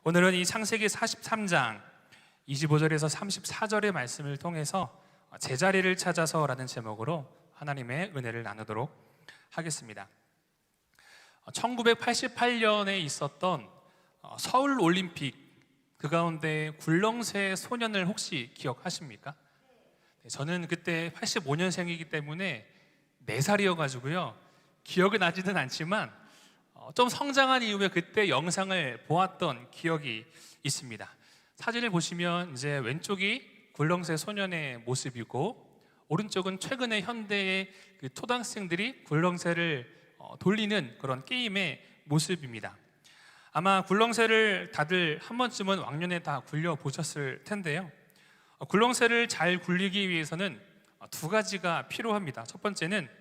오늘은 이 창세기 43장 25절에서 34절의 말씀을 통해서 제자리를 찾아서라는 제목으로 하나님의 은혜를 나누도록 하겠습니다. 1988년에 있었던 서울 올림픽, 그 가운데 굴렁쇠 소년을 혹시 기억하십니까? 저는 그때 85년생이기 때문에 4살이어가지고요 기억은 나지는 않지만 좀 성장한 이후에 그때 영상을 보았던 기억이 있습니다. 사진을 보시면 이제 왼쪽이 굴렁쇠 소년의 모습이고, 오른쪽은 최근에 현대의 그 초등학생들이 굴렁쇠를 돌리는 그런 게임의 모습입니다. 아마 굴렁쇠를 다들 한 번쯤은 왕년에 다 굴려 보셨을 텐데요. 굴렁쇠를 잘 굴리기 위해서는 두 가지가 필요합니다. 첫 번째는,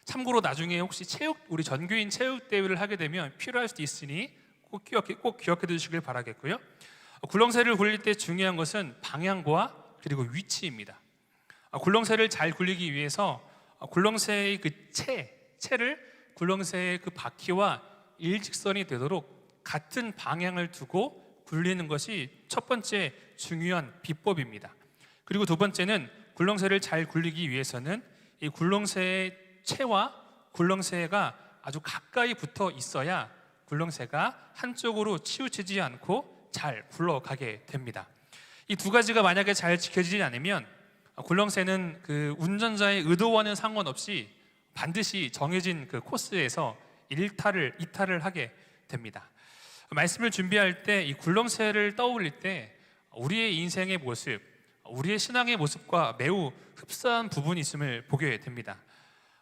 참고로 나중에 혹시 우리 전교인 체육 대회를 하게 되면 필요할 수도 있으니 꼭 기억해 두시길 바라겠고요. 굴렁쇠를 굴릴 때 중요한 것은 방향과 그리고 위치입니다. 굴렁쇠를 잘 굴리기 위해서 굴렁쇠의 그 채를 굴렁쇠의 그 바퀴와 일직선이 되도록 같은 방향을 두고 굴리는 것이 첫 번째 중요한 비법입니다. 그리고 두 번째는, 굴렁쇠를 잘 굴리기 위해서는 이 굴렁쇠의 채와 굴렁쇠가 아주 가까이 붙어 있어야 굴렁쇠가 한쪽으로 치우치지 않고 잘 굴러가게 됩니다. 이 두 가지가 만약에 잘 지켜지지 않으면 굴렁쇠는 그 운전자의 의도와는 상관없이 반드시 정해진 그 코스에서 이탈을 하게 됩니다. 말씀을 준비할 때 이 굴렁쇠를 떠올릴 때 우리의 인생의 모습, 우리의 신앙의 모습과 매우 흡사한 부분이 있음을 보게 됩니다.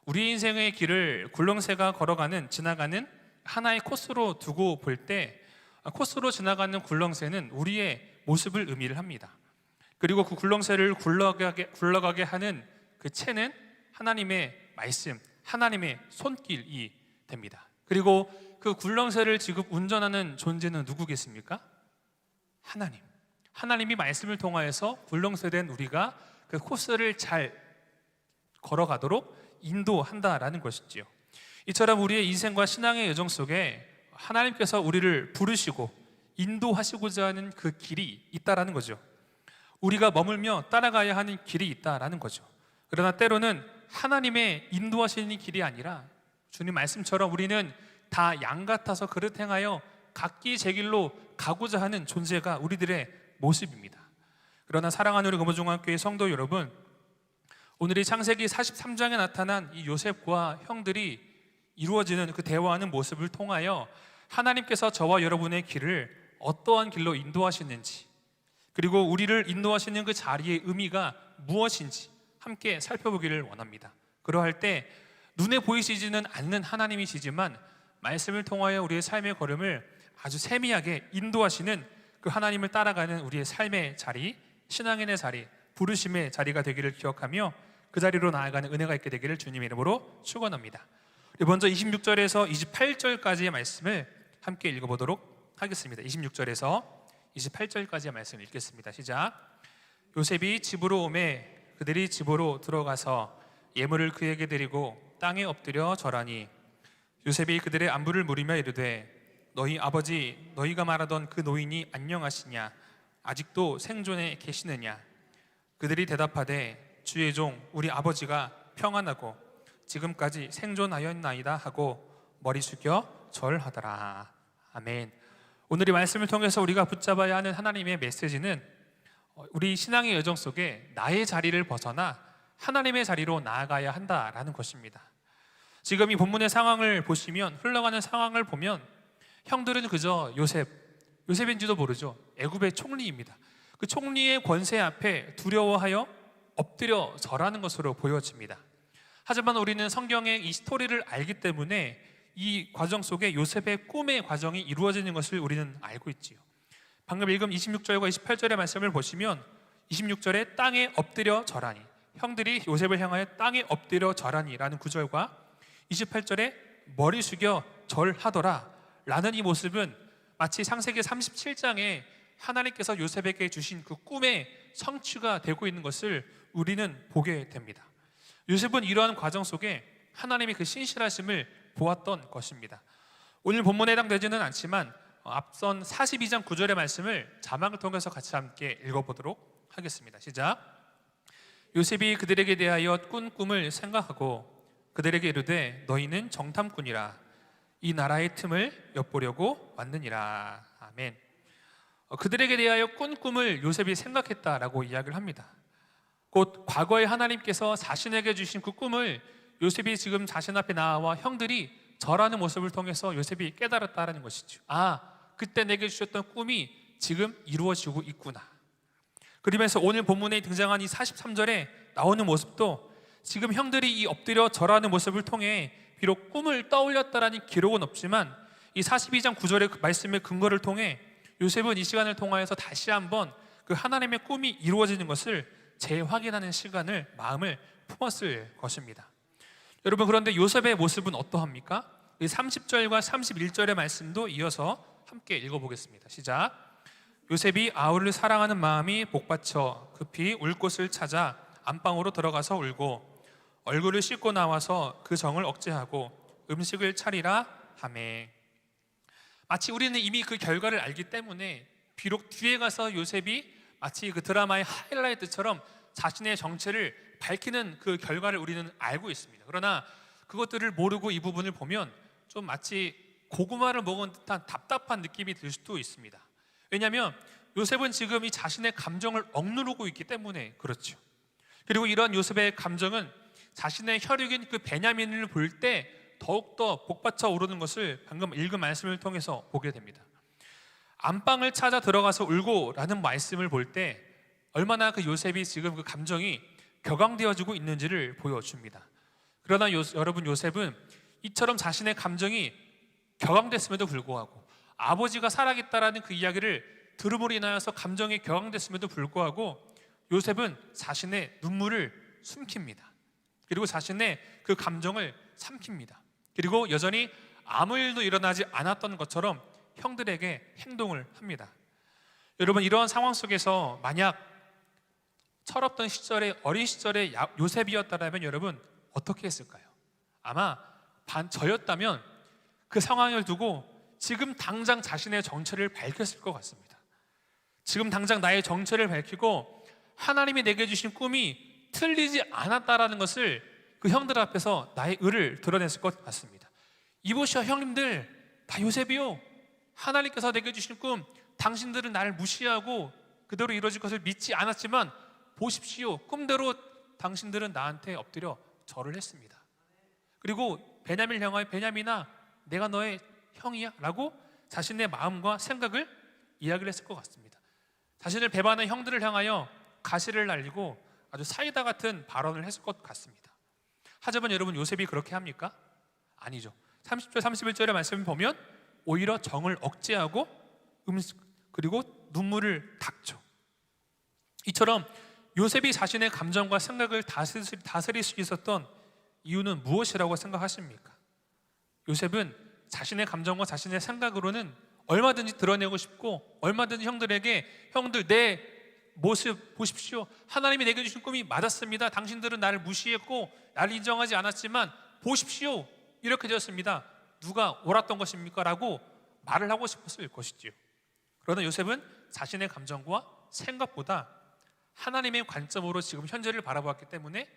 우리 인생의 길을 굴렁쇠가 지나가는 하나의 코스로 두고 볼 때, 코스로 지나가는 굴렁쇠는 우리의 모습을 의미를 합니다. 그리고 그 굴렁쇠를 굴러가게 하는 그 채는 하나님의 말씀, 하나님의 손길이 됩니다. 그리고 그 굴렁쇠를 지금 운전하는 존재는 누구겠습니까? 하나님이 말씀을 통하여서 굴렁쇠된 우리가 그 코스를 잘 걸어가도록 인도한다라는 것이지요. 이처럼 우리의 인생과 신앙의 여정 속에 하나님께서 우리를 부르시고 인도하시고자 하는 그 길이 있다라는 거죠. 우리가 머물며 따라가야 하는 길이 있다라는 거죠. 그러나 때로는 하나님의 인도하시는 길이 아니라 주님 말씀처럼 우리는 다 양 같아서 그릇 행하여 각기 제 길로 가고자 하는 존재가 우리들의 모습입니다. 그러나 사랑하는 우리 금호중학교의 성도 여러분, 오늘 이 창세기 43장에 나타난 이 요셉과 형들이 이루어지는 그 대화하는 모습을 통하여 하나님께서 저와 여러분의 길을 어떠한 길로 인도하시는지, 그리고 우리를 인도하시는 그 자리의 의미가 무엇인지 함께 살펴보기를 원합니다. 그러할 때 눈에 보이시지는 않는 하나님이시지만 말씀을 통하여 우리의 삶의 걸음을 아주 세미하게 인도하시는 그 하나님을 따라가는 우리의 삶의 자리, 신앙인의 자리, 부르심의 자리가 되기를 기억하며 그 자리로 나아가는 은혜가 있게 되기를 주님의 이름으로 축원합니다. 먼저 26절에서 28절까지의 말씀을 함께 읽어보도록 하겠습니다. 26절에서 28절까지의 말씀을 읽겠습니다. 시작. 요셉이 집으로 오매 그들이 집으로 들어가서 예물을 그에게 드리고 땅에 엎드려 절하니, 요셉이 그들의 안부를 물으며 이르되 너희 아버지 너희가 말하던 그 노인이 안녕하시냐? 아직도 생존해 계시느냐? 그들이 대답하되 주의 종 우리 아버지가 평안하고 지금까지 생존하였나이다 하고 머리 숙여 절하더라. 아멘. 오늘 이 말씀을 통해서 우리가 붙잡아야 하는 하나님의 메시지는, 우리 신앙의 여정 속에 나의 자리를 벗어나 하나님의 자리로 나아가야 한다라는 것입니다. 지금 이 본문의 상황을 보시면, 흘러가는 상황을 보면 형들은 그저 요셉인지도 모르죠. 애굽의 총리입니다. 그 총리의 권세 앞에 두려워하여 엎드려 절하는 것으로 보여집니다. 하지만 우리는 성경의 이 스토리를 알기 때문에 이 과정 속에 요셉의 꿈의 과정이 이루어지는 것을 우리는 알고 있지요. 방금 읽은 26절과 28절의 말씀을 보시면 26절에 땅에 엎드려 절하니, 형들이 요셉을 향하여 땅에 엎드려 절하니 라는 구절과 28절에 머리 숙여 절하더라 라는 이 모습은 마치 창세기 37장에 하나님께서 요셉에게 주신 그 꿈의 성취가 되고 있는 것을 우리는 보게 됩니다. 요셉은 이러한 과정 속에 하나님의 그 신실하심을 보았던 것입니다. 오늘 본문에 해당되지는 않지만 앞선 42장 9절의 말씀을 자막을 통해서 같이 함께 읽어보도록 하겠습니다. 시작. 요셉이 그들에게 대하여 꾼 꿈을 생각하고 그들에게 이르되 너희는 정탐꾼이라 이 나라의 틈을 엿보려고 왔느니라. 아멘. 그들에게 대하여 꾼 꿈을 요셉이 생각했다라고 이야기를 합니다. 곧 과거에 하나님께서 자신에게 주신 그 꿈을 요셉이 지금 자신 앞에 나와 형들이 절하는 모습을 통해서 요셉이 깨달았다라는 것이죠. 그때 내게 주셨던 꿈이 지금 이루어지고 있구나. 그러면서 오늘 본문에 등장한 이 43절에 나오는 모습도 지금 형들이 이 엎드려 절하는 모습을 통해 비록 꿈을 떠올렸다라는 기록은 없지만 이 42장 9절의 그 말씀의 근거를 통해 요셉은 이 시간을 통하여서 다시 한번 그 하나님의 꿈이 이루어지는 것을 재확인하는 시간을, 마음을 품었을 것입니다. 여러분, 그런데 요셉의 모습은 어떠합니까? 이 30절과 31절의 말씀도 이어서 함께 읽어보겠습니다. 시작. 요셉이 아우를 사랑하는 마음이 복받쳐 급히 울 곳을 찾아 안방으로 들어가서 울고 얼굴을 씻고 나와서 그 정을 억제하고 음식을 차리라 하매. 마치 우리는 이미 그 결과를 알기 때문에 비록 뒤에 가서 요셉이 마치 그 드라마의 하이라이트처럼 자신의 정체를 밝히는 그 결과를 우리는 알고 있습니다. 그러나 그것들을 모르고 이 부분을 보면 좀 마치 고구마를 먹은 듯한 답답한 느낌이 들 수도 있습니다. 왜냐하면 요셉은 지금 이 자신의 감정을 억누르고 있기 때문에 그렇죠. 그리고 이런 요셉의 감정은 자신의 혈육인 그 베냐민을 볼 때 더욱더 복받쳐 오르는 것을 방금 읽은 말씀을 통해서 보게 됩니다. 안방을 찾아 들어가서 울고 라는 말씀을 볼 때 얼마나 그 요셉이 지금 그 감정이 격앙되어지고 있는지를 보여줍니다. 그러나 여러분, 요셉은 이처럼 자신의 감정이 격앙됐음에도 불구하고 아버지가 살아있다라는 그 이야기를 들음으로 인하여서 감정이 격앙됐음에도 불구하고 요셉은 자신의 눈물을 숨깁니다. 그리고 자신의 그 감정을 삼킵니다. 그리고 여전히 아무 일도 일어나지 않았던 것처럼 형들에게 행동을 합니다. 여러분, 이러한 상황 속에서 만약 철없던 시절에, 어린 시절에 요셉이었다면 여러분 어떻게 했을까요? 아마 저였다면 그 상황을 두고 지금 당장 자신의 정체를 밝혔을 것 같습니다. 지금 당장 나의 정체를 밝히고 하나님이 내게 주신 꿈이 틀리지 않았다라는 것을 그 형들 앞에서 나의 의를 드러냈을 것 같습니다. 이보시오 형님들, 다 요셉이요. 하나님께서 내게 주신 꿈, 당신들은 나를 무시하고 그대로 이루어질 것을 믿지 않았지만 보십시오, 꿈대로 당신들은 나한테 엎드려 절을 했습니다. 그리고 베냐민을 향하여 베냐민아, 내가 너의 형이야 라고 자신의 마음과 생각을 이야기를 했을 것 같습니다. 자신을 배반한 형들을 향하여 가시를 날리고 아주 사이다 같은 발언을 했을 것 같습니다. 하지만 여러분, 요셉이 그렇게 합니까? 아니죠. 30절 31절의 말씀을 보면 오히려 정을 억제하고 그리고 눈물을 닦죠. 이처럼 요셉이 자신의 감정과 생각을 다스릴 수 있었던 이유는 무엇이라고 생각하십니까? 요셉은 자신의 감정과 자신의 생각으로는 얼마든지 드러내고 싶고 얼마든지 형들에게 형들 내 모습 보십시오. 하나님이 내게 주신 꿈이 맞았습니다. 당신들은 나를 무시했고 나를 인정하지 않았지만 보십시오. 이렇게 되었습니다. 누가 옳았던 것입니까? 라고 말을 하고 싶었을 것이지요. 그러나 요셉은 자신의 감정과 생각보다 하나님의 관점으로 지금 현재를 바라보았기 때문에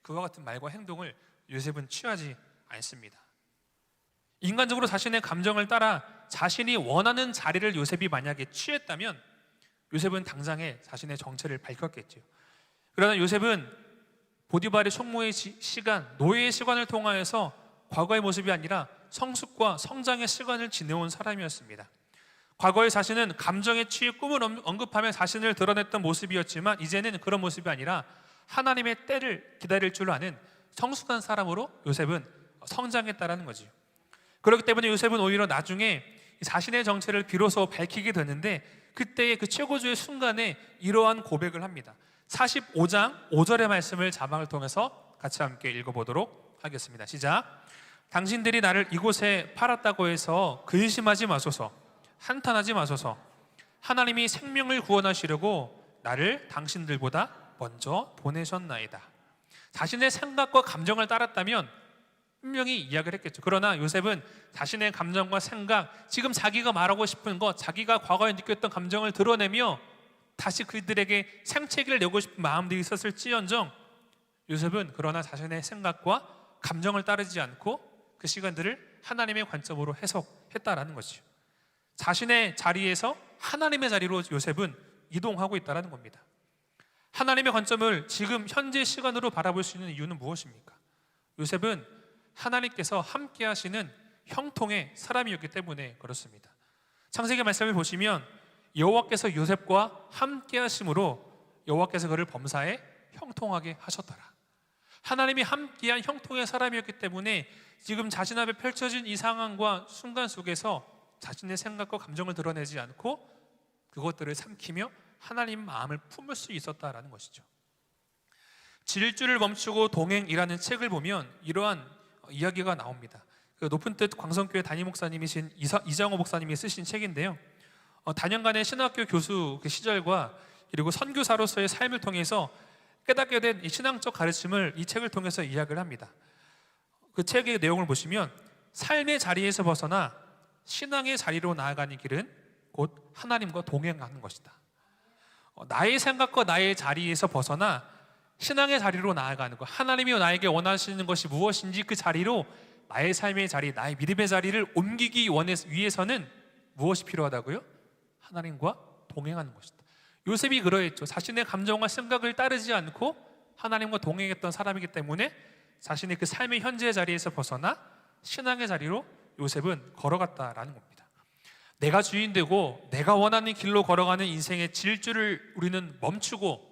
그와 같은 말과 행동을 요셉은 취하지 않습니다. 인간적으로 자신의 감정을 따라 자신이 원하는 자리를 요셉이 만약에 취했다면 요셉은 당장에 자신의 정체를 밝혔겠죠. 그러나 요셉은 보디발의 총무의 시간, 노예의 시간을 통하여서 과거의 모습이 아니라 성숙과 성장의 시간을 지내온 사람이었습니다. 과거에 자신은 감정에 취해 꿈을 언급하며 자신을 드러냈던 모습이었지만 이제는 그런 모습이 아니라 하나님의 때를 기다릴 줄 아는 성숙한 사람으로 요셉은 성장했다라는 거죠. 그렇기 때문에 요셉은 오히려 나중에 자신의 정체를 비로소 밝히게 되는데 그때의 그 최고조의 순간에 이러한 고백을 합니다. 45장 5절의 말씀을 자막을 통해서 같이 함께 읽어보도록 하겠습니다. 시작. 당신들이 나를 이곳에 팔았다고 해서 근심하지 마소서, 한탄하지 마소서. 하나님이 생명을 구원하시려고 나를 당신들보다 먼저 보내셨나이다. 자신의 생각과 감정을 따랐다면 분명히 이야기를 했겠죠. 그러나 요셉은 자신의 감정과 생각, 지금 자기가 말하고 싶은 것, 자기가 과거에 느꼈던 감정을 드러내며 다시 그들에게 생채기를 내고 싶은 마음들이 있었을지언정 요셉은 그러나 자신의 생각과 감정을 따르지 않고 그 시간들을 하나님의 관점으로 해석했다라는 것이죠. 자신의 자리에서 하나님의 자리로 요셉은 이동하고 있다는 겁니다. 하나님의 관점을 지금 현재 시간으로 바라볼 수 있는 이유는 무엇입니까? 요셉은 하나님께서 함께 하시는 형통의 사람이었기 때문에 그렇습니다. 창세기 말씀을 보시면 여호와께서 요셉과 함께 하심으로 여호와께서 그를 범사에 형통하게 하셨더라. 하나님이 함께한 형통의 사람이었기 때문에 지금 자신 앞에 펼쳐진 이 상황과 순간 속에서 자신의 생각과 감정을 드러내지 않고 그것들을 삼키며 하나님 마음을 품을 수 있었다라는 것이죠. 질주를 멈추고 동행이라는 책을 보면 이러한 이야기가 나옵니다. 그 높은 뜻 광성교회 담임 목사님이신 이장호 목사님이 쓰신 책인데요. 다년간의 신학교 교수 그 시절과 그리고 선교사로서의 삶을 통해서 깨닫게 된 이 신앙적 가르침을 이 책을 통해서 이야기를 합니다. 그 책의 내용을 보시면 삶의 자리에서 벗어나 신앙의 자리로 나아가는 길은 곧 하나님과 동행하는 것이다. 나의 생각과 나의 자리에서 벗어나 신앙의 자리로 나아가는 것, 하나님이 나에게 원하시는 것이 무엇인지 그 자리로 나의 삶의 자리, 나의 믿음의 자리를 옮기기 위해서는 무엇이 필요하다고요? 하나님과 동행하는 것이다. 요셉이 그러했죠. 자신의 감정과 생각을 따르지 않고 하나님과 동행했던 사람이기 때문에 자신의 그 삶의 현재의 자리에서 벗어나 신앙의 자리로 요셉은 걸어갔다라는 겁니다. 내가 주인되고 내가 원하는 길로 걸어가는 인생의 질주를 우리는 멈추고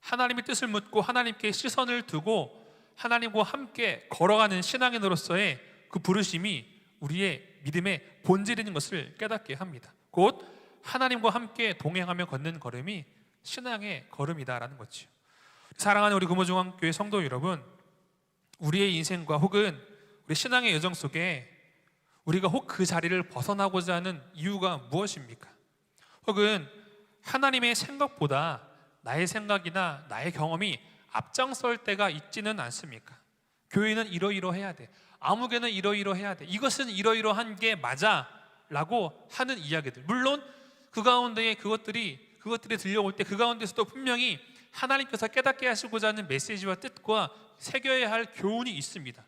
하나님의 뜻을 묻고 하나님께 시선을 두고 하나님과 함께 걸어가는 신앙인으로서의 그 부르심이 우리의 믿음의 본질인 것을 깨닫게 합니다. 곧 하나님과 함께 동행하며 걷는 걸음이 신앙의 걸음이다라는 거죠. 사랑하는 우리 금호중앙교회 성도 여러분, 우리의 인생과 혹은 우리 신앙의 여정 속에 우리가 혹 그 자리를 벗어나고자 하는 이유가 무엇입니까? 혹은 하나님의 생각보다 나의 생각이나 나의 경험이 앞장설 때가 있지는 않습니까? 교회는 이러이러해야 돼, 아무개는 이러이러해야 돼, 이것은 이러이러한 게 맞아 라고 하는 이야기들, 물론 그 가운데에 그것들이 들려올 때 그 가운데서도 분명히 하나님께서 깨닫게 하시고자 하는 메시지와 뜻과 새겨야 할 교훈이 있습니다.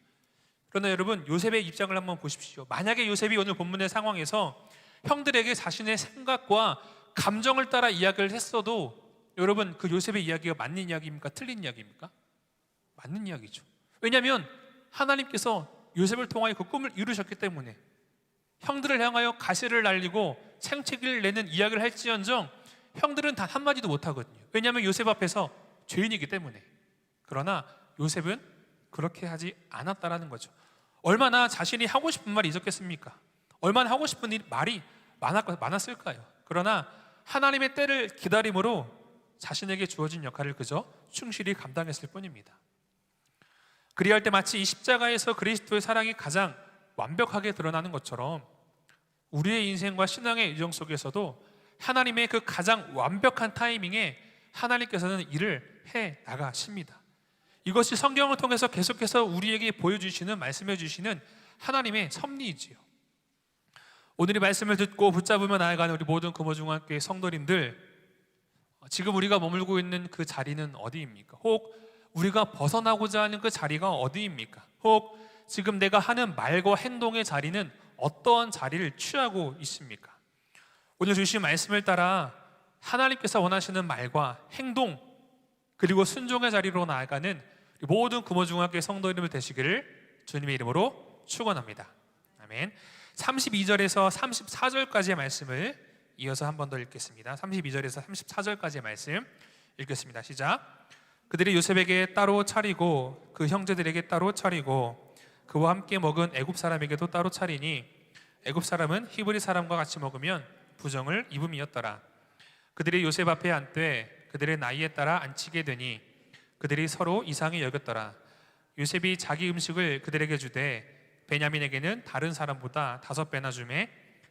그러나 여러분, 요셉의 입장을 한번 보십시오. 만약에 요셉이 오늘 본문의 상황에서 형들에게 자신의 생각과 감정을 따라 이야기를 했어도 여러분, 그 요셉의 이야기가 맞는 이야기입니까? 틀린 이야기입니까? 맞는 이야기죠. 왜냐하면 하나님께서 요셉을 통하여 그 꿈을 이루셨기 때문에 형들을 향하여 가시를 날리고 생채기를 내는 이야기를 할지언정 형들은 단 한마디도 못하거든요. 왜냐하면 요셉 앞에서 죄인이기 때문에. 그러나 요셉은 그렇게 하지 않았다라는 거죠. 얼마나 자신이 하고 싶은 말이 있었겠습니까? 얼마나 하고 싶은 말이 많았을까요? 그러나 하나님의 때를 기다림으로 자신에게 주어진 역할을 그저 충실히 감당했을 뿐입니다. 그리할 때 마치 이 십자가에서 그리스도의 사랑이 가장 완벽하게 드러나는 것처럼 우리의 인생과 신앙의 여정 속에서도 하나님의 그 가장 완벽한 타이밍에 하나님께서는 일을 해 나가십니다. 이것이 성경을 통해서 계속해서 우리에게 보여주시는, 말씀해 주시는 하나님의 섭리이지요. 오늘 이 말씀을 듣고 붙잡으며 나아가는 우리 모든 금호중앙교회 성도님들, 지금 우리가 머물고 있는 그 자리는 어디입니까? 혹 우리가 벗어나고자 하는 그 자리가 어디입니까? 혹 지금 내가 하는 말과 행동의 자리는 어떠한 자리를 취하고 있습니까? 오늘 주신 말씀을 따라 하나님께서 원하시는 말과 행동 그리고 순종의 자리로 나아가는 모든 금호중학교의 성도님들 되시기를 주님의 이름으로 축원합니다. 아멘. 32절에서 34절까지의 말씀을 이어서 한 번 더 읽겠습니다. 32절에서 34절까지의 말씀 읽겠습니다. 시작. 그들이 요셉에게 따로 차리고 그 형제들에게 따로 차리고 그와 함께 먹은 애굽 사람에게도 따로 차리니 애굽 사람은 히브리 사람과 같이 먹으면 부정을 입음이었더라. 그들이 요셉 앞에 앉되 그들의 나이에 따라 앉히게 되니 그들이 서로 이상히 여겼더라. 요셉이 자기 음식을 그들에게 주되 베냐민에게는 다른 사람보다 5배나 주매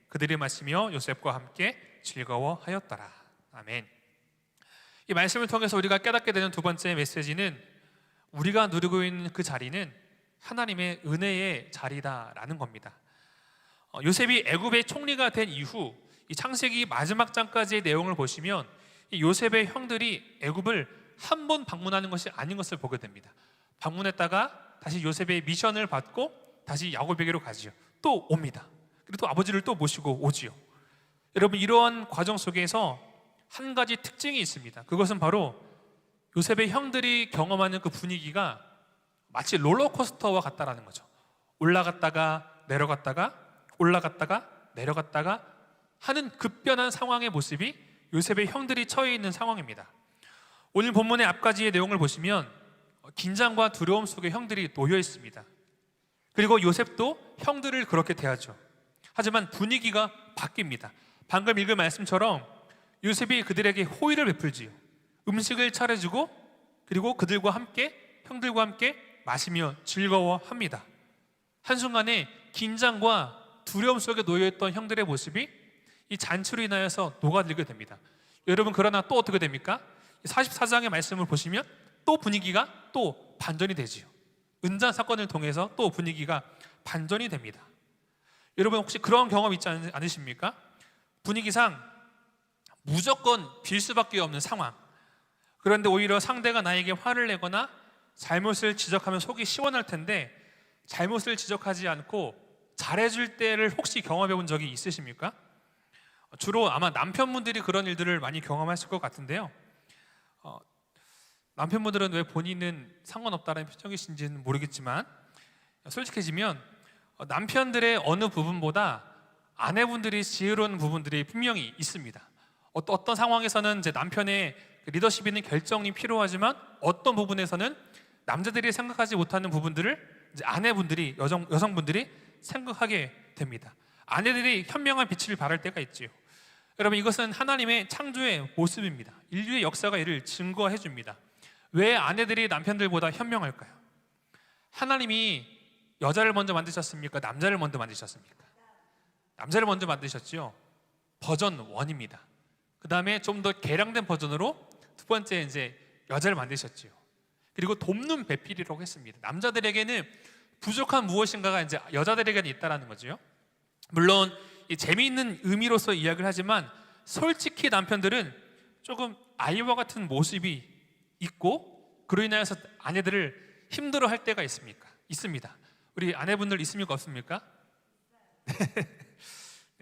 그들이 마시며 요셉과 함께 즐거워하였더라. 아멘. 이 말씀을 통해서 우리가 깨닫게 되는 두 번째 메시지는 우리가 누리고 있는 그 자리는 하나님의 은혜의 자리다라는 겁니다. 요셉이 애굽의 총리가 된 이후 이 창세기 마지막 장까지의 내용을 보시면 이 요셉의 형들이 애굽을 한 번 방문하는 것이 아닌 것을 보게 됩니다. 방문했다가 다시 요셉의 미션을 받고 다시 야곱에게로 가지요. 또 옵니다. 그리고 또 아버지를 또 모시고 오지요. 여러분, 이러한 과정 속에서 한 가지 특징이 있습니다. 그것은 바로 요셉의 형들이 경험하는 그 분위기가 마치 롤러코스터와 같다라는 거죠. 올라갔다가 내려갔다가 올라갔다가 내려갔다가 하는 급변한 상황의 모습이 요셉의 형들이 처해 있는 상황입니다. 오늘 본문의 앞까지의 내용을 보시면 긴장과 두려움 속에 형들이 놓여 있습니다. 그리고 요셉도 형들을 그렇게 대하죠. 하지만 분위기가 바뀝니다. 방금 읽은 말씀처럼 요셉이 그들에게 호의를 베풀지요. 음식을 차려주고 그리고 그들과 함께, 형들과 함께 마시며 즐거워합니다. 한순간에 긴장과 두려움 속에 놓여있던 형들의 모습이 이 잔치로 인하여서 녹아들게 됩니다. 여러분, 그러나 또 어떻게 됩니까? 44장의 말씀을 보시면 또 분위기가 또 반전이 되지요. 은잔 사건을 통해서 또 분위기가 반전이 됩니다. 여러분, 혹시 그런 경험 있지 않으십니까? 분위기상 무조건 빌 수밖에 없는 상황. 그런데 오히려 상대가 나에게 화를 내거나 잘못을 지적하면 속이 시원할 텐데 잘못을 지적하지 않고 잘해줄 때를 혹시 경험해 본 적이 있으십니까? 주로 아마 남편분들이 그런 일들을 많이 경험하실 것 같은데요. 남편분들은 왜 본인은 상관없다는 표정이신지는 모르겠지만 솔직해지면 남편들의 어느 부분보다 아내분들이 지혜로운 부분들이 분명히 있습니다. 어떤 상황에서는 이제 남편의 리더십 있는 결정이 필요하지만 어떤 부분에서는 남자들이 생각하지 못하는 부분들을 이제 아내분들이 여성분들이 생각하게 됩니다. 아내들이 현명한 빛을 발할 때가 있지요. 여러분, 이것은 하나님의 창조의 모습입니다. 인류의 역사가 이를 증거해 줍니다. 왜 아내들이 남편들보다 현명할까요? 하나님이 여자를 먼저 만드셨습니까? 남자를 먼저 만드셨습니까? 남자를 먼저 만드셨지요. 버전 1입니다. 그 다음에 좀 더 개량된 버전으로 두 번째 이제 여자를 만드셨지요. 그리고 돕는 배필이라고 했습니다. 남자들에게는 부족한 무엇인가가 이제 여자들에게는 있다라는 거죠. 물론 이 재미있는 의미로서 이야기를 하지만 솔직히 남편들은 조금 아이와 같은 모습이 있고 그로 인하여서 아내들을 힘들어할 때가 있습니다. 우리 아내분들 있습니까? 없습니까?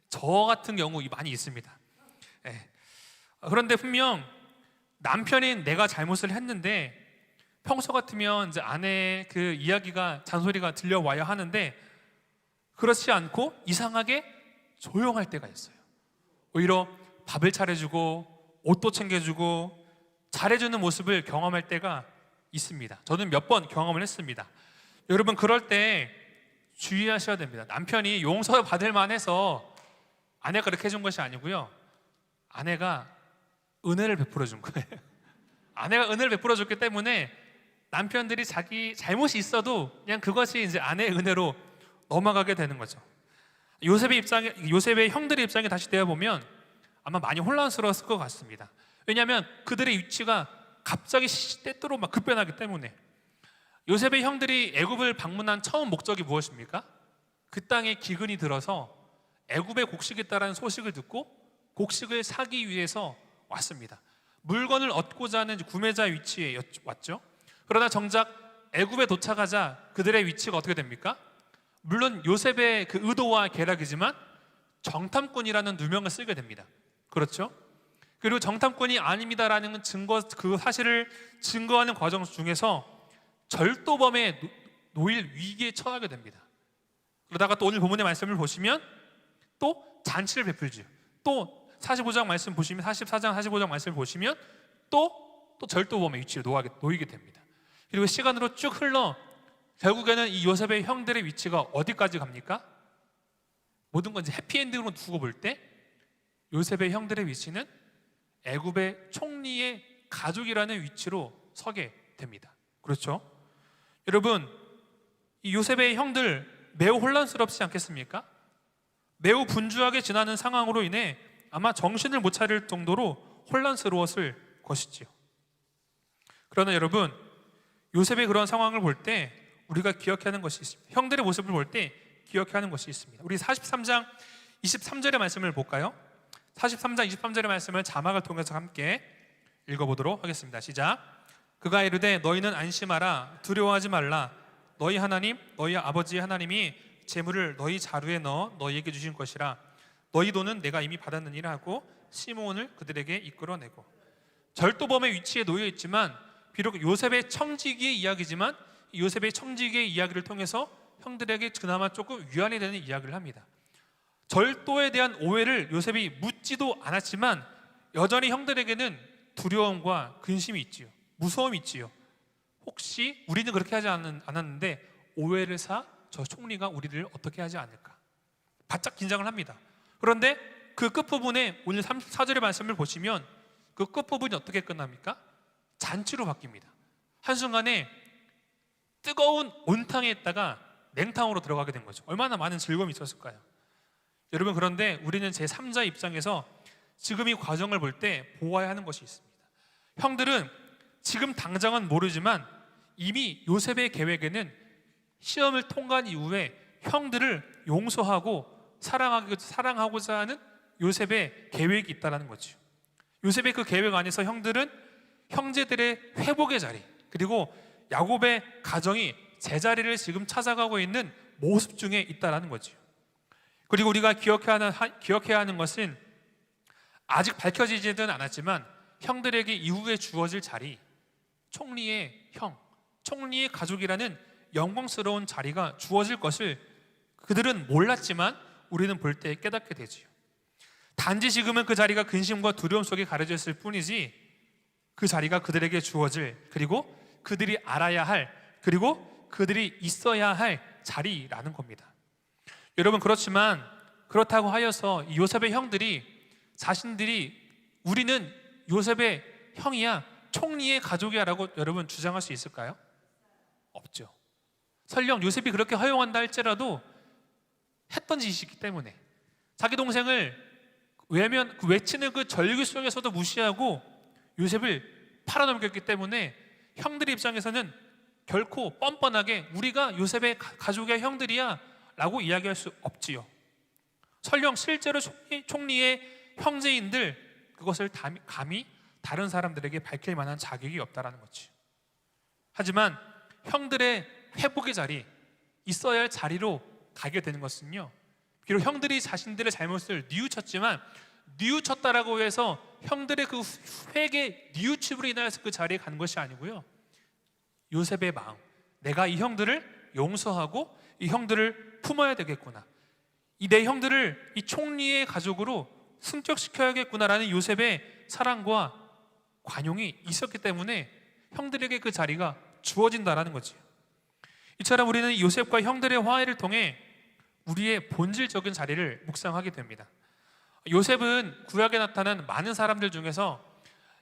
저 같은 경우 많이 있습니다. 네. 그런데 분명 남편인 내가 잘못을 했는데 평소 같으면 이제 아내의 그 이야기가 잔소리가 들려와야 하는데 그렇지 않고 이상하게 조용할 때가 있어요. 오히려 밥을 차려주고 옷도 챙겨주고 잘해주는 모습을 경험할 때가 있습니다. 저는 몇 번 경험을 했습니다. 여러분, 그럴 때 주의하셔야 됩니다. 남편이 용서받을 만해서 아내가 그렇게 해준 것이 아니고요. 아내가 은혜를 베풀어 준 거예요. 아내가 은혜를 베풀어 줬기 때문에 남편들이 자기 잘못이 있어도 그냥 그것이 이제 아내의 은혜로 넘어가게 되는 거죠. 요셉의 형들의 입장에 다시 되어보면 아마 많이 혼란스러웠을 것 같습니다. 왜냐하면 그들의 위치가 갑자기 때때로 막 급변하기 때문에. 요셉의 형들이 애굽을 방문한 처음 목적이 무엇입니까? 그 땅에 기근이 들어서 애굽의 곡식이 있다는 소식을 듣고 곡식을 사기 위해서 왔습니다. 물건을 얻고자 하는 구매자 위치에 왔죠. 그러나 정작 애굽에 도착하자 그들의 위치가 어떻게 됩니까? 물론 요셉의 그 의도와 계략이지만 정탐꾼이라는 누명을 쓰게 됩니다. 그렇죠? 그리고 정탐꾼이 아닙니다라는 그 사실을 증거하는 과정 중에서 절도범에 놓일 위기에 처하게 됩니다. 그러다가 또 오늘 본문의 말씀을 보시면 또 잔치를 베풀지요. 또 44장 말씀 보시면 44장 45장 말씀을 보시면 또 절도범의 위치에 놓이게 됩니다. 그리고 시간으로 쭉 흘러 결국에는 이 요셉의 형들의 위치가 어디까지 갑니까? 모든 건 이제 해피엔딩으로 두고 볼 때 요셉의 형들의 위치는 애굽의 총리의 가족이라는 위치로 서게 됩니다. 그렇죠? 여러분, 이 요셉의 형들 매우 혼란스럽지 않겠습니까? 매우 분주하게 지나는 상황으로 인해 아마 정신을 못 차릴 정도로 혼란스러웠을 것이지요. 그러나 여러분, 요셉의 그런 상황을 볼 때 우리가 기억해야 하는 것이 있습니다. 형들의 모습을 볼 때 기억해야 하는 것이 있습니다. 우리 43장 23절의 말씀을 볼까요? 43장 23절의 말씀을 자막을 통해서 함께 읽어보도록 하겠습니다. 시작. 그가 이르되 너희는 안심하라 두려워하지 말라 너희 하나님 너희 아버지의 하나님이 재물을 너희 자루에 넣어 너희에게 주신 것이라 너희 돈은 내가 이미 받았느니라 하고 시므온을 그들에게 이끌어내고 절도범의 위치에 놓여 있지만 비록 요셉의 청지기의 이야기지만 요셉의 청지기의 이야기를 통해서 형들에게 그나마 조금 위안이 되는 이야기를 합니다. 절도에 대한 오해를 요셉이 묻지도 않았지만 여전히 형들에게는 두려움과 근심이 있지요. 무서움이 있지요. 혹시 우리는 그렇게 하지 않았는데 오해를 사 저 총리가 우리를 어떻게 하지 않을까 바짝 긴장을 합니다. 그런데 그 끝부분에 오늘 34절의 말씀을 보시면 그 끝부분이 어떻게 끝납니까? 잔치로 바뀝니다. 한순간에 뜨거운 온탕에 있다가 냉탕으로 들어가게 된 거죠. 얼마나 많은 즐거움이 있었을까요? 여러분, 그런데 우리는 제3자 입장에서 지금 이 과정을 볼 때 보아야 하는 것이 있습니다. 형들은 지금 당장은 모르지만 이미 요셉의 계획에는 시험을 통과한 이후에 형들을 용서하고 사랑하고자 하는 요셉의 계획이 있다는 거죠. 요셉의 그 계획 안에서 형들은 형제들의 회복의 자리, 그리고 야곱의 가정이 제자리를 지금 찾아가고 있는 모습 중에 있다는 거죠. 그리고 우리가 기억해야 하는 것은 아직 밝혀지지는 않았지만 형들에게 이후에 주어질 자리, 총리의 형, 총리의 가족이라는 영광스러운 자리가 주어질 것을 그들은 몰랐지만 우리는 볼 때 깨닫게 되지요. 단지 지금은 그 자리가 근심과 두려움 속에 가려져 있을 뿐이지 그 자리가 그들에게 주어질, 그리고 그들이 알아야 할, 그리고 그들이 있어야 할 자리라는 겁니다. 여러분, 그렇다고 하여서 요셉의 형들이 자신들이 우리는 요셉의 형이야, 총리의 가족이야 라고 여러분 주장할 수 있을까요? 없죠. 설령 요셉이 그렇게 허용한다 할지라도 했던 짓이기 때문에 자기 동생을 외치는 그 절규 속에서도 무시하고 요셉을 팔아넘겼기 때문에 형들 입장에서는 결코 뻔뻔하게 우리가 요셉의 가족의 형들이야 라고 이야기할 수 없지요. 설령 실제로 총리의 형제인들 그것을 감히 다른 사람들에게 밝힐 만한 자격이 없다는 거지. 하지만 형들의 회복의 자리, 있어야 할 자리로 가게 되는 것은요, 비록 형들이 자신들의 잘못을 뉘우쳤지만 뉘우쳤다라고 해서 형들의 그 회개 뉘우침으로 인하여서 그 자리에 간 것이 아니고요, 요셉의 마음, 내가 이 형들을 용서하고 이 형들을 품어야 되겠구나, 이 내 형들을 이 총리의 가족으로 승격시켜야겠구나라는 요셉의 사랑과 관용이 있었기 때문에 형들에게 그 자리가 주어진다라는 거지. 이처럼 우리는 요셉과 형들의 화해를 통해 우리의 본질적인 자리를 묵상하게 됩니다. 요셉은 구약에 나타난 많은 사람들 중에서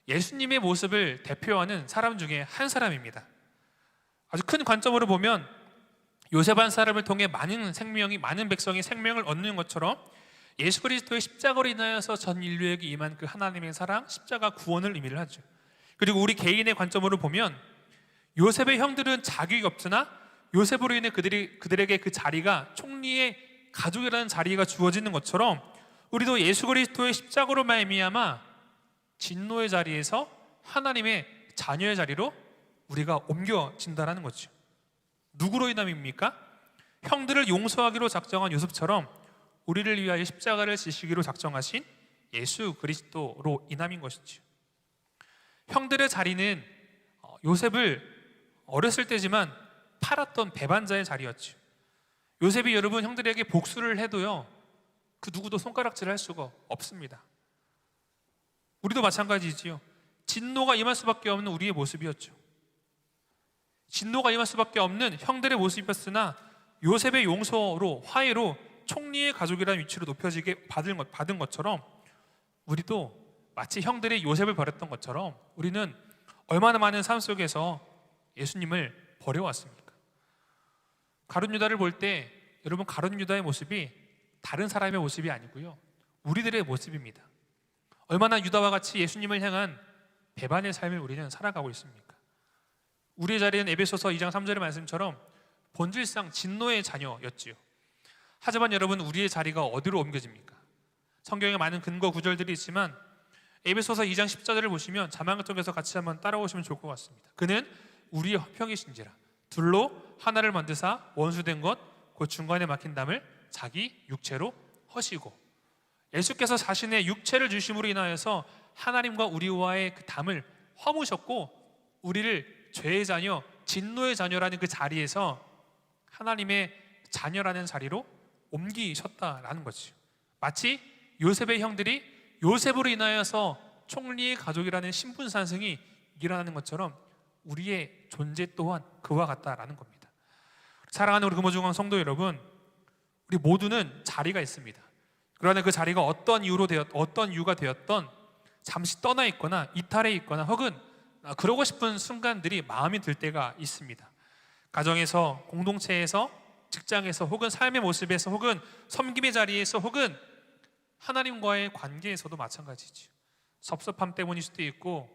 예수님의 모습을 대표하는 사람 중에 한 사람입니다. 아주 큰 관점으로 보면 요셉 한 사람을 통해 많은 백성이 생명을 얻는 것처럼 예수 그리스도의 십자가로 인하여서 전 인류에게 임한 그 하나님의 사랑, 십자가 구원을 의미를 하죠. 그리고 우리 개인의 관점으로 보면 요셉의 형들은 자격이 없으나 요셉으로 인해 그들에게 그 자리가 총리의 가족이라는 자리가 주어지는 것처럼 우리도 예수 그리스도의 십자가로 말미암아 진노의 자리에서 하나님의 자녀의 자리로 우리가 옮겨진다는 거죠. 누구로 인함입니까? 형들을 용서하기로 작정한 요셉처럼 우리를 위하여 십자가를 지시기로 작정하신 예수 그리스도로 인함인 것이죠. 형들의 자리는 요셉을 어렸을 때지만 팔았던 배반자의 자리였죠. 요셉이 여러분 형들에게 복수를 해도요, 그 누구도 손가락질을 할 수가 없습니다. 우리도 마찬가지지요. 진노가 임할 수밖에 없는 우리의 모습이었죠. 진노가 임할 수밖에 없는 형들의 모습이었으나 요셉의 용서로, 화해로 총리의 가족이라는 위치로 높여지게 받은 것처럼 우리도 마치 형들이 요셉을 버렸던 것처럼 우리는 얼마나 많은 삶 속에서 예수님을 버려왔습니까? 가룟 유다를 볼 때 여러분, 가룟 유다의 모습이 다른 사람의 모습이 아니고요, 우리들의 모습입니다. 얼마나 유다와 같이 예수님을 향한 배반의 삶을 우리는 살아가고 있습니까? 우리의 자리는 에베소서 2장 3절의 말씀처럼 본질상 진노의 자녀였지요. 하지만 여러분, 우리의 자리가 어디로 옮겨집니까? 성경에 많은 근거 구절들이 있지만 에베소서 2장 10절을 보시면 자막 쪽에서 같이 한번 따라오시면 좋을 것 같습니다. 그는 우리의 화평이신지라 둘로 하나를 만드사 원수된 것 곧 중간에 막힌 담을 자기 육체로 허시고, 예수께서 자신의 육체를 주심으로 인하여서 하나님과 우리와의 그 담을 허무셨고 우리를 죄의 자녀, 진노의 자녀라는 그 자리에서 하나님의 자녀라는 자리로 옮기셨다라는 거죠. 마치 요셉의 형들이 요셉으로 인하여서 총리의 가족이라는 신분 상승이 일어나는 것처럼 우리의 존재 또한 그와 같다라는 겁니다. 사랑하는 우리 금호중앙 성도 여러분, 우리 모두는 자리가 있습니다. 그러나 그 자리가 어떤 이유가 되었던 잠시 떠나 있거나 이탈해 있거나 혹은 그러고 싶은 순간들이 마음이 들 때가 있습니다. 가정에서, 공동체에서, 직장에서, 혹은 삶의 모습에서, 혹은 섬김의 자리에서, 혹은 하나님과의 관계에서도 마찬가지죠. 섭섭함 때문일 수도 있고,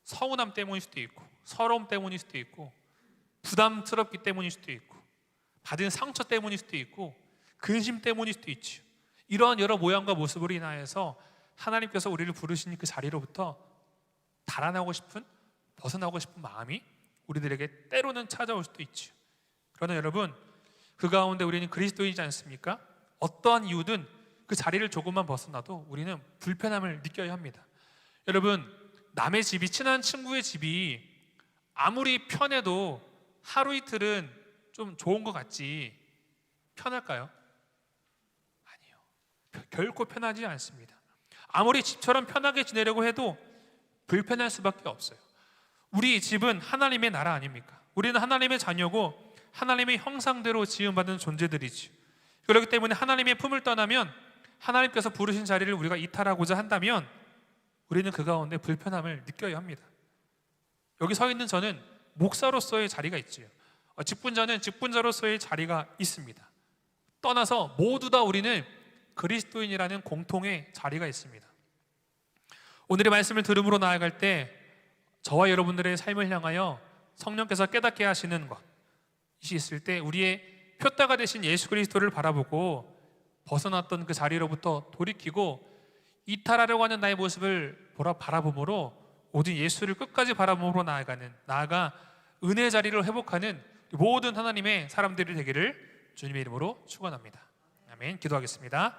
서운함 때문일 수도 있고, 서러움 때문일 수도 있고, 부담스럽기 때문일 수도 있고, 받은 상처 때문일 수도 있고, 근심 때문일 수도 있죠. 이러한 여러 모양과 모습으로 인하여서 하나님께서 우리를 부르신 그 자리로부터 달아나고 싶은, 벗어나고 싶은 마음이 우리들에게 때로는 찾아올 수도 있죠. 그러나 여러분, 그 가운데 우리는 그리스도인이지 않습니까? 어떠한 이유든 그 자리를 조금만 벗어나도 우리는 불편함을 느껴야 합니다. 여러분, 남의 집이, 친한 친구의 집이 아무리 편해도 하루 이틀은 좀 좋은 것 같지 편할까요? 아니요. 결코 편하지 않습니다. 아무리 집처럼 편하게 지내려고 해도 불편할 수밖에 없어요. 우리 집은 하나님의 나라 아닙니까? 우리는 하나님의 자녀고 하나님의 형상대로 지음받은 존재들이지. 그렇기 때문에 하나님의 품을 떠나면, 하나님께서 부르신 자리를 우리가 이탈하고자 한다면 우리는 그 가운데 불편함을 느껴야 합니다. 여기 서 있는 저는 목사로서의 자리가 있지요. 직분자는 직분자로서의 자리가 있습니다. 떠나서 모두 다 우리는 그리스도인이라는 공통의 자리가 있습니다. 오늘의 말씀을 들음으로 나아갈 때 저와 여러분들의 삶을 향하여 성령께서 깨닫게 하시는 것이 있을 때 우리의 표다가 되신 예수 그리스도를 바라보고 벗어났던 그 자리로부터 돌이키고 이탈하려고 하는 나의 모습을 바라봄으로 오직 예수를 끝까지 바라봄으로 나아가 은혜의 자리를 회복하는 모든 하나님의 사람들이 되기를 주님의 이름으로 축원합니다. 아멘. 기도하겠습니다.